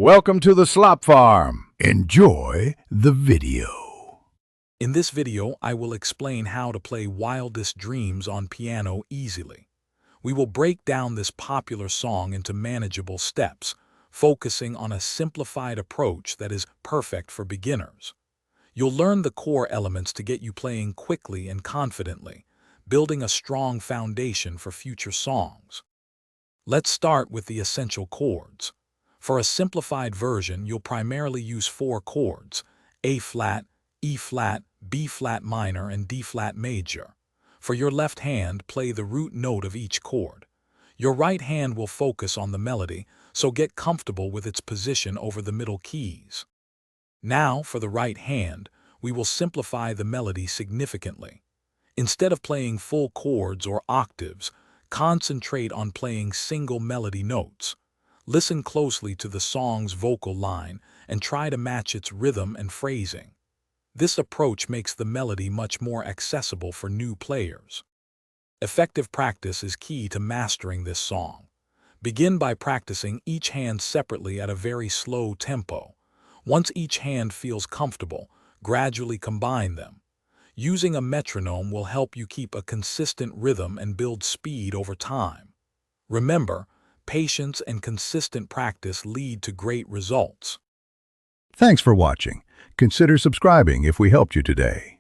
Welcome to the Slop Farm. Enjoy the video. In this video, I will explain how to play Wildest Dreams on piano easily. We will break down this popular song into manageable steps, focusing on a simplified approach that is perfect for beginners. You'll learn the core elements to get you playing quickly and confidently, building a strong foundation for future songs. Let's start with the essential chords. For a simplified version, you'll primarily use 4 chords: A-flat, E-flat, B-flat minor, and D-flat major. For your left hand, play the root note of each chord. Your right hand will focus on the melody, so get comfortable with its position over the middle keys. Now, for the right hand, we will simplify the melody significantly. Instead of playing full chords or octaves, concentrate on playing single melody notes. Listen closely to the song's vocal line and try to match its rhythm and phrasing. This approach makes the melody much more accessible for new players. Effective practice is key to mastering this song. Begin by practicing each hand separately at a very slow tempo. Once each hand feels comfortable, gradually combine them. Using a metronome will help you keep a consistent rhythm and build speed over time. Remember, patience and consistent practice lead to great results. Thanks for watching. Consider subscribing if we helped you today.